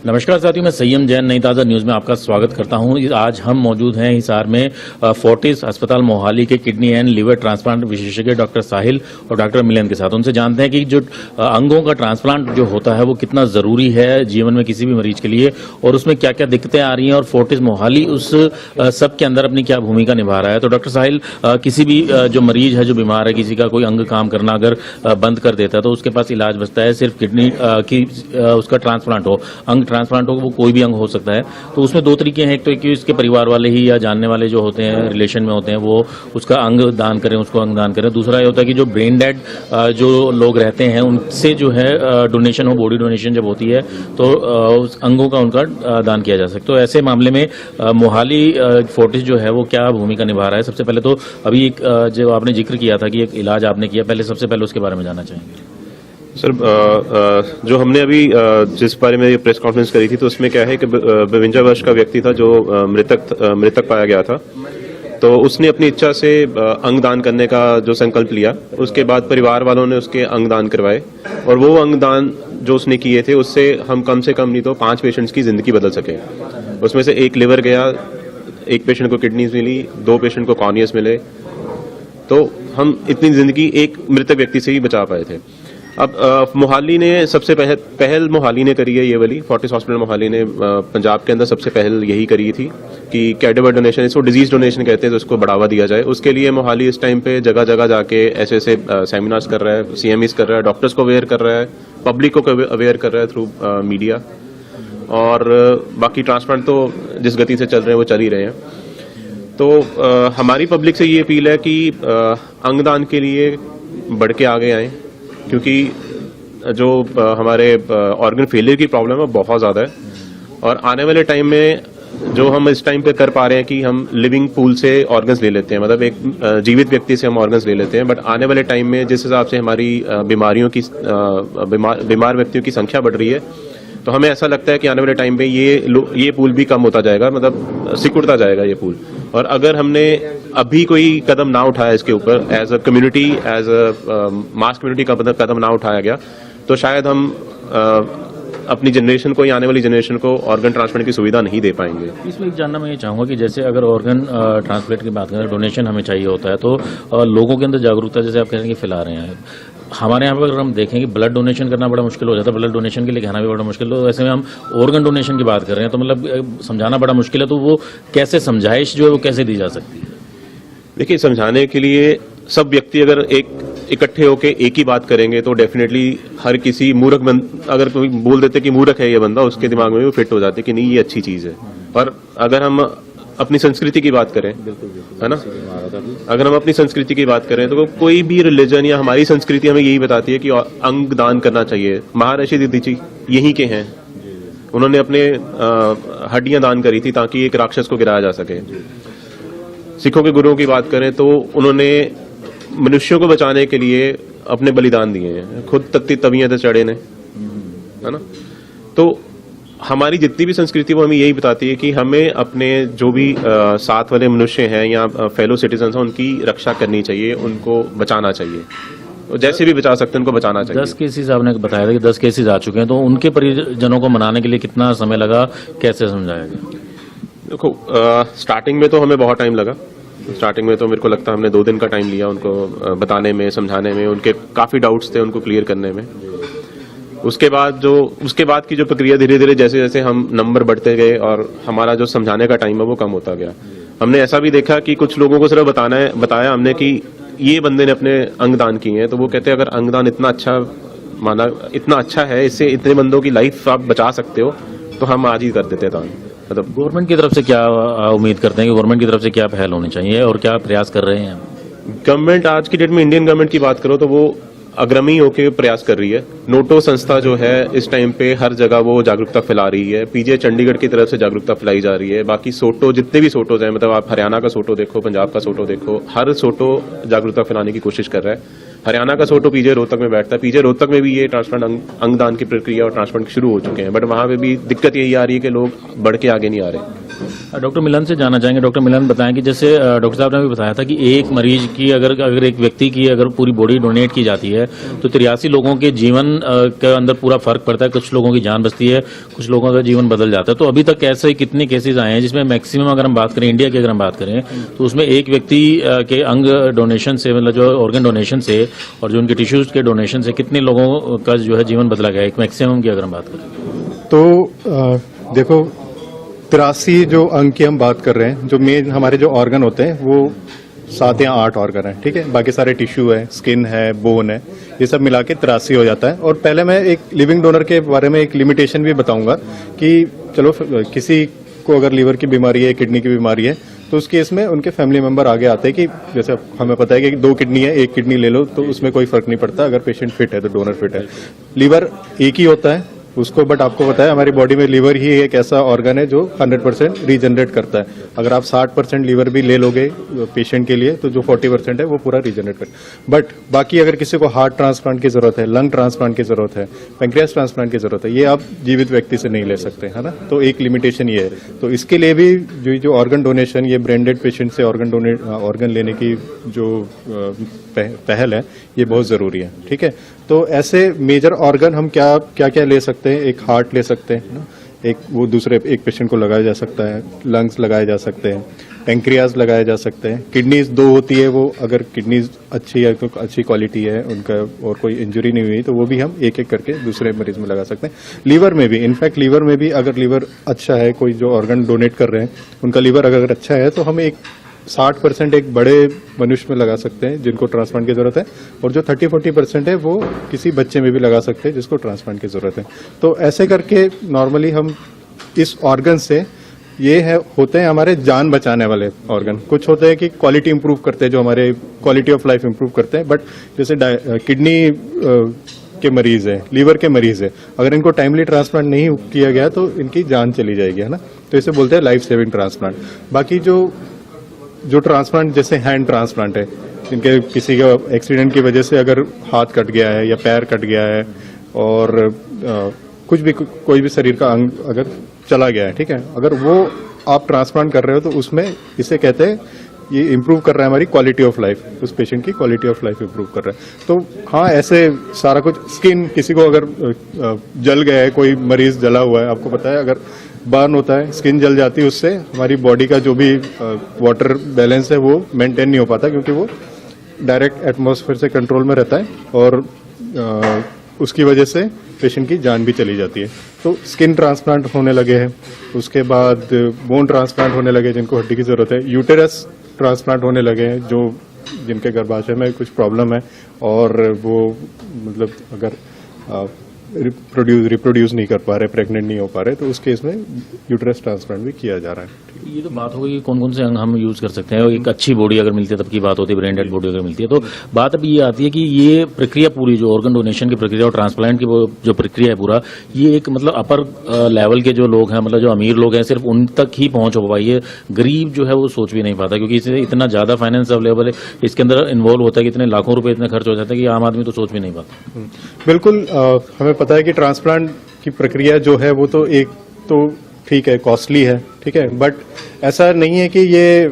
नमस्कार साथियों, मैं संयम जैन नई ताज़ा न्यूज़ में आपका स्वागत करता हूं। आज हम मौजूद हैं हिसार में फोर्टिस अस्पताल मोहाली के किडनी एंड लिवर ट्रांसप्लांट विशेषज्ञ डॉक्टर साहिल और डॉक्टर मिलन के साथ। उनसे जानते हैं कि जो अंगों का ट्रांसप्लांट जो होता है वो कितना ज़रूरी है जीवन में किसी भी मरीज के लिए, और उसमें क्या क्या दिक्कतें आ रही हैं, और फोर्टिस मोहाली उस सब के अंदर अपनी क्या भूमिका निभा रहा है। तो डॉक्टर साहिल, किसी भी जो मरीज है, जो बीमार है, किसी का कोई अंग काम करना अगर बंद कर देता है तो उसके पास इलाज बचता है सिर्फ किडनी की उसका ट्रांसप्लांट हो, अंग ट्रांसप्लांट हो, वो कोई भी अंग हो सकता है। तो उसमें दो तरीके हैं, एक तो कि इसके परिवार वाले ही या जानने वाले जो होते हैं, रिलेशन में होते हैं, वो उसका अंग दान करें, उसको अंग दान करें। दूसरा ये होता है कि जो ब्रेन डेड जो लोग रहते हैं उनसे जो है डोनेशन हो, बॉडी डोनेशन जब होती है तो उस अंगों का उनका दान किया जा सकता है। तो ऐसे मामले में मोहाली फोर्टिस जो है वो क्या भूमिका निभा रहा है। सबसे पहले तो अभी एक जो आपने जिक्र किया था कि एक इलाज आपने किया, सबसे पहले उसके बारे में जानना चाहेंगे। सर, जो हमने अभी जिस बारे में प्रेस कॉन्फ्रेंस करी थी तो उसमें क्या है कि 52 वर्ष का व्यक्ति था जो मृतक पाया गया था। तो उसने अपनी इच्छा से अंग दान करने का जो संकल्प लिया, उसके बाद परिवार वालों ने उसके अंग दान करवाए, और वो अंग दान जो उसने किए थे उससे हम कम से कम नहीं तो 5 पेशेंट्स की जिंदगी बदल सके। उसमें से एक लिवर गया, एक पेशेंट को किडनीज मिली, 2 पेशेंट को कॉर्नियस मिले। तो हम इतनी जिंदगी एक मृतक व्यक्ति से ही बचा पाए थे। अब मोहाली ने सबसे पहल मोहाली ने करी है, ये वाली फोर्टिस हॉस्पिटल मोहाली ने पंजाब के अंदर सबसे पहल यही करी थी कि कैडेवर डोनेशन, इसको डिजीज डोनेशन कहते हैं, तो उसको बढ़ावा दिया जाए। उसके लिए मोहाली इस टाइम पे जगह जगह जाके ऐसे सेमिनार्स कर रहा है, CMEs कर रहा है, डॉक्टर्स को अवेयर कर रहा है, पब्लिक को अवेयर कर रहा है थ्रू मीडिया। और बाकी ट्रांसप्लांट तो जिस गति से चल रहे हैं वो चल ही रहे हैं। तो हमारी पब्लिक से ये अपील है कि अंगदान के लिए बढ़ के आगे आए, क्योंकि जो हमारे ऑर्गन फेलियर की प्रॉब्लम है बहुत ज़्यादा है। और आने वाले टाइम में जो हम इस टाइम पे कर पा रहे हैं कि हम लिविंग पूल से ऑर्गन्स ले लेते हैं, मतलब एक जीवित व्यक्ति से हम ऑर्गन्स ले लेते हैं, बट आने वाले टाइम में जिस हिसाब से हमारी बीमारियों की बीमार व्यक्तियों की संख्या बढ़ रही है, तो हमें ऐसा लगता है कि आने वाले टाइम पे ये पूल भी कम होता जाएगा, मतलब सिकुड़ता जाएगा ये पूल। और अगर हमने अभी कोई कदम ना उठाया इसके ऊपर, as a community, as a mass community का कदम ना उठाया गया, तो शायद हम अपनी जनरेशन को या आने वाली जनरेशन को ऑर्गन ट्रांसप्लांट की सुविधा नहीं दे पाएंगे। इसमें एक जानना मैं ये चाहूंगा कि जैसे अगर ऑर्गन ट्रांसप्लांट की बात करें, डोनेशन हमें चाहिए होता है, तो लोगों के अंदर जागरूकता जैसे आप कह रहे हैं कि फैला रहे हैं। हमारे यहाँ पर अगर हम देखें कि ब्लड डोनेशन करना बड़ा मुश्किल हो जाता है, ब्लड डोनेशन के लिए कहना भी बड़ा मुश्किल, तो ऐसे में हम ऑर्गन डोनेशन की बात कर रहे हैं, तो मतलब समझाना बड़ा मुश्किल है। तो वो कैसे समझाइश जो है वो कैसे दी जा सकती है? देखिए, समझाने के लिए सब व्यक्ति अगर इकट्ठे होकर एक ही बात करेंगे तो डेफिनेटली हर किसी अगर कोई बोल देते कि मूर्ख है ये बंदा, उसके दिमाग में भी फिट हो जाते कि नहीं ये अच्छी चीज है। और अगर हम अपनी संस्कृति की बात करें, है ना, अगर हम अपनी संस्कृति की बात करें तो कोई भी रिलीजन या हमारी संस्कृति हमें यही बताती है कि अंग दान करना चाहिए। महर्षि दीदी यहीं के हैं, उन्होंने अपने हड्डियां दान करी थी ताकि एक राक्षस को गिराया जा सके। सिखों के गुरुओं की बात करें तो उन्होंने मनुष्यों को बचाने के लिए अपने बलिदान दिए हैं, खुद तख्ती तवियां तो चढ़े ने, है ना। तो हमारी जितनी भी संस्कृति वो हमें यही बताती है कि हमें अपने जो भी साथ वाले मनुष्य हैं या फेलो सिटीजन हैं उनकी रक्षा करनी चाहिए, उनको बचाना चाहिए, तो जैसे भी बचा सकते हैं उनको बचाना चाहिए। 10 केसेस आपने बताया था कि 10 केसेस आ चुके हैं, तो उनके परिजनों को मनाने के लिए कितना समय लगा, कैसे समझाएगा? देखो, स्टार्टिंग में तो हमें बहुत टाइम लगा। स्टार्टिंग में तो मेरे को लगता है हमने 2 दिन का टाइम लिया उनको बताने में, समझाने में, उनके काफी डाउट्स थे उनको क्लियर करने में। उसके बाद की जो प्रक्रिया धीरे धीरे जैसे जैसे हम नंबर बढ़ते गए और हमारा जो समझाने का टाइम है वो कम होता गया। हमने ऐसा भी देखा कि कुछ लोगों को सिर्फ बताया हमने कि ये बंदे ने अपने अंग दान किए हैं, तो वो कहते हैं अगर अंगदान इतना अच्छा है, इससे इतने बंदों की लाइफ आप बचा सकते हो, तो हम आज ही कर देते दान। मतलब गवर्नमेंट की तरफ से क्या उम्मीद करते हैं कि गवर्नमेंट की तरफ से क्या पहल होनी चाहिए और क्या प्रयास कर रहे हैं? गवर्नमेंट आज की डेट में, इंडियन गवर्नमेंट की बात करो तो वो अग्रणी होकर प्रयास कर रही है। नोटो संस्था जो है इस टाइम पे हर जगह वो जागरूकता फैला रही है। PGI चंडीगढ़ की तरफ से जागरूकता फैलाई जा रही है। बाकी सोटो, जितने भी सोटोज हैं, मतलब आप हरियाणा का सोटो देखो, पंजाब का सोटो देखो, हर सोटो जागरूकता फैलाने की कोशिश कर रहा है। हरियाणा का सोटो PGI रोहतक में बैठता है। PGI रोहतक में भी ये ट्रांसप्लांट अंगदान की प्रक्रिया और ट्रांसप्लांट शुरू हो चुके हैं, बट वहां पे भी दिक्कत यही आ रही है कि लोग बढ़ के आगे नहीं आ रहे। डॉक्टर मिलन से जानना चाहेंगे। डॉक्टर मिलन बताएं कि जैसे डॉक्टर साहब ने भी बताया था कि एक मरीज की अगर एक व्यक्ति की अगर पूरी बॉडी डोनेट की जाती है तो 83 लोगों के जीवन के अंदर पूरा फर्क पड़ता है। कुछ लोगों की जान बचती है, कुछ लोगों का जीवन बदल जाता है। तो अभी तक ऐसे कितने केसेज आए हैं जिसमें मैक्सिमम अगर हम बात करें इंडिया की, अगर हम बात करें तो उसमें एक व्यक्ति के अंग डोनेशन से, मतलब जो ऑर्गन डोनेशन से और जो उनके टिश्यूज के डोनेशन से कितने लोगों का जो है जीवन बदला गया, एक मैक्सिमम की अगर हम बात करें तो देखो 83 जो अंग की हम बात कर रहे हैं, जो मेन हमारे जो ऑर्गन होते हैं वो 7 या 8 ऑर्गन है, ठीक है। बाकी सारे टिश्यू है, स्किन है, बोन है, ये सब मिला के 83 हो जाता है। और पहले मैं एक लिविंग डोनर के बारे में एक लिमिटेशन भी बताऊंगा कि चलो किसी को अगर लीवर की बीमारी है, किडनी की बीमारी है, तो उस केस में उनके फैमिली मेंबर आगे आते हैं कि जैसे हमें पता है कि 2 किडनी है, 1 किडनी ले लो, तो उसमें कोई फर्क नहीं पड़ता अगर पेशेंट फिट है तो डोनर फिट है। लीवर एक ही होता है उसको, बट आपको पता है हमारी बॉडी में लीवर ही एक ऐसा ऑर्गन है जो 100% रीजनरेट करता है। अगर आप 60% लीवर भी ले लोगे पेशेंट के लिए तो जो 40% है वो पूरा रीजनरेट करता है। बट बाकी अगर किसी को हार्ट ट्रांसप्लांट की जरूरत है, लंग ट्रांसप्लांट की जरूरत है, पैंक्रियास ट्रांसप्लांट की जरूरत है, ये आप जीवित व्यक्ति से नहीं ले सकते, है ना। तो एक लिमिटेशन ये है। तो इसके लिए भी जो ऑर्गन डोनेशन, ये ब्रेन डेड पेशेंट से ऑर्गन लेने की जो पहल है ये बहुत जरूरी है, ठीक है। तो ऐसे मेजर ऑर्गन हम क्या क्या ले सकते हैं, एक हार्ट ले सकते हैं ना, एक वो दूसरे एक पेशेंट को लगाया जा सकता है, लंग्स लगाए जा सकते हैं, पैंक्रियाज लगाए जा सकते हैं। किडनीज 2 होती है, वो अगर किडनीज अच्छी है तो अच्छी क्वालिटी है उनका और कोई इंजरी नहीं हुई तो वो भी हम एक एक करके दूसरे मरीज में लगा सकते हैं। लीवर में भी, इनफैक्ट लीवर में भी अगर लीवर अच्छा है, कोई जो ऑर्गन डोनेट कर रहे हैं उनका लीवर अगर अच्छा है तो हम एक 60% एक बड़े मनुष्य में लगा सकते हैं जिनको ट्रांसप्लांट की जरूरत है, और जो 30-40% है वो किसी बच्चे में भी लगा सकते हैं जिसको ट्रांसप्लांट की जरूरत है। तो ऐसे करके नॉर्मली हम इस ऑर्गन से, ये है होते हैं हमारे जान बचाने वाले ऑर्गन। कुछ होते हैं कि क्वालिटी इंप्रूव करते हैं, जो हमारे क्वालिटी ऑफ लाइफ इंप्रूव करते हैं। बट जैसे किडनी के मरीज है, लीवर के मरीज है, अगर इनको टाइमली ट्रांसप्लांट नहीं किया गया तो इनकी जान चली जाएगी, है ना। तो इसे बोलते हैं लाइफ सेविंग ट्रांसप्लांट। बाकी जो ट्रांसप्लांट जैसे हैंड ट्रांसप्लांट है, जिनके किसी का एक्सीडेंट की वजह से अगर हाथ कट गया है या पैर कट गया है और कुछ भी कोई भी शरीर का अंग अगर चला गया है, ठीक है, अगर वो आप ट्रांसप्लांट कर रहे हो तो उसमें इसे कहते हैं ये इंप्रूव कर रहा है हमारी क्वालिटी ऑफ लाइफ, उस पेशेंट की क्वालिटी ऑफ लाइफ इंप्रूव कर रहा है। तो हाँ, ऐसे सारा कुछ, स्किन, किसी को अगर जल गया है, कोई मरीज जला हुआ है, आपको पता है अगर बर्न होता है, स्किन जल जाती है, उससे हमारी बॉडी का जो भी वाटर बैलेंस है वो मेंटेन नहीं हो पाता, क्योंकि वो डायरेक्ट एटमॉस्फेयर से कंट्रोल में रहता है और उसकी वजह से पेशेंट की जान भी चली जाती है। तो स्किन ट्रांसप्लांट होने लगे हैं, उसके बाद बोन ट्रांसप्लांट होने लगे जिनको हड्डी की जरूरत है, यूटेरस ट्रांसप्लांट होने लगे हैं जो जिनके गर्भाशय में कुछ प्रॉब्लम है और वो मतलब अगर रिप्रोड्यूस नहीं कर पा रहे, प्रेग्नेंट नहीं हो पा रहे, तो उस केस में यूटेरस ट्रांसप्लांट भी किया जा रहा है। ये तो बात हो गई कौन कौन से अंग हम यूज कर सकते हैं। एक अच्छी बॉडी अगर मिलती है तब की बात होती है, ब्रेन डेड बॉडी अगर मिलती है तो बात अब ये आती है कि ये प्रक्रिया पूरी, जो ऑर्गन डोनेशन की प्रक्रिया और ट्रांसप्लांट की वो जो प्रक्रिया है पूरा, ये एक मतलब अपर लेवल के जो लोग हैं, मतलब जो अमीर लोग हैं, सिर्फ उन तक ही पहुंच हो पाई है। गरीब जो है वो सोच भी नहीं पाता, क्योंकि इससे इतना ज्यादा फाइनेंस अवेलेबल है, इसके अंदर इन्वॉल्व होता है कि इतने लाखों रुपए इतने खर्च हो जाते हैं कि आम आदमी तो सोच भी नहीं पाता। बिल्कुल, हमें पता है कि ट्रांसप्लांट की प्रक्रिया जो है वो तो एक तो ठीक है, कॉस्टली है, ठीक है, बट ऐसा नहीं है कि ये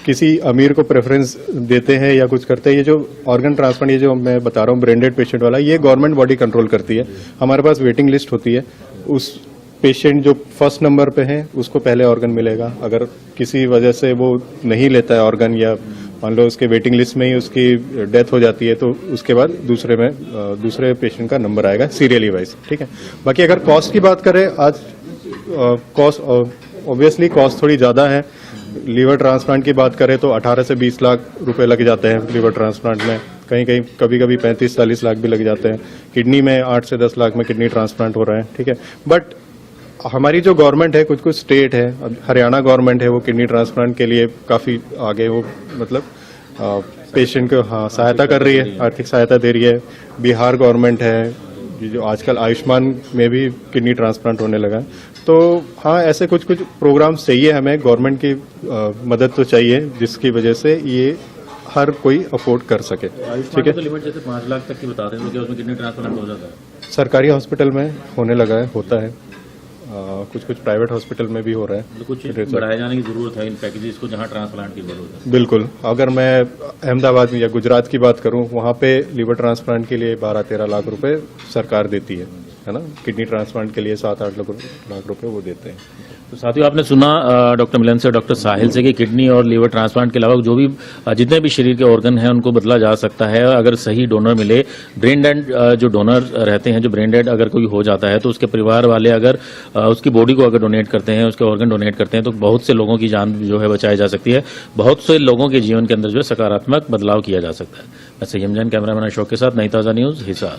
किसी अमीर को प्रेफरेंस देते हैं या कुछ करते हैं। ये जो ऑर्गन ट्रांसप्लांट, ये जो मैं बता रहा हूँ ब्रेन डेड पेशेंट वाला, ये गवर्नमेंट बॉडी कंट्रोल करती है। हमारे पास वेटिंग लिस्ट होती है, उस पेशेंट जो फर्स्ट नंबर पे है उसको पहले ऑर्गन मिलेगा। अगर किसी वजह से वो नहीं लेता है ऑर्गन, या मान लो उसके वेटिंग लिस्ट में ही उसकी डेथ हो जाती है, तो उसके बाद दूसरे पेशेंट का नंबर आएगा सीरियली वाइज, ठीक है। बाकी अगर कॉस्ट की बात करें, आज कॉस्ट ऑब्वियसली कॉस्ट थोड़ी ज्यादा है। लीवर ट्रांसप्लांट की बात करें तो 18 से 20 लाख रुपए लग जाते हैं लीवर ट्रांसप्लांट में, कहीं कहीं कभी 35-40 लाख भी लग जाते हैं। किडनी में 8 से 10 लाख में किडनी ट्रांसप्लांट हो रहा है, ठीक है। बट हमारी जो गवर्नमेंट है, कुछ स्टेट है, हरियाणा गवर्नमेंट है, वो किडनी ट्रांसप्लांट के लिए काफी आगे, वो मतलब पेशेंट को सहायता कर रही है, आर्थिक सहायता दे रही है। बिहार गवर्नमेंट है, जो आजकल आयुष्मान में भी किडनी ट्रांसप्लांट होने लगा है। तो हाँ, ऐसे कुछ प्रोग्राम चाहिए हमें, गवर्नमेंट की मदद तो चाहिए, जिसकी वजह से ये हर कोई अफोर्ड कर सके, ठीक है। तो लिमिट जैसे 5 लाख तक की बता रहे हैं, तो क्या उसमें किडनी ट्रांसप्लांट हो जाता है? सरकारी हॉस्पिटल में होने लगा है, होता है। कुछ कुछ प्राइवेट हॉस्पिटल में भी हो रहा है। कुछ बढ़ाए जाने की जरूरत है इन पैकेजेस को जहां ट्रांसप्लांट की जरूरत है। बिल्कुल, अगर मैं अहमदाबाद या गुजरात की बात करूं, वहां पे लीवर ट्रांसप्लांट के लिए 12-13 लाख रुपए सरकार देती है ना। किडनी ट्रांसप्लांट के लिए 7-8 लाख रुपए वो देते हैं। तो साथियों, आपने सुना डॉक्टर मिलन से, डॉक्टर साहिल से कि किडनी और लीवर ट्रांसप्लांट के अलावा जो भी जितने भी शरीर के ऑर्गन हैं उनको बदला जा सकता है अगर सही डोनर मिले। ब्रेन डेड जो डोनर रहते हैं, जो ब्रेन डेड अगर कोई हो जाता है तो उसके परिवार वाले अगर उसकी बॉडी को अगर डोनेट करते हैं, उसके ऑर्गन डोनेट करते हैं तो बहुत से लोगों की जान जो है बचाई जा सकती है, बहुत से लोगों के जीवन के अंदर जो है सकारात्मक बदलाव किया जा सकता है। मैं संयम जैन, कैमरामैन अशोक के साथ, नई ताज़ा न्यूज़, हिसार।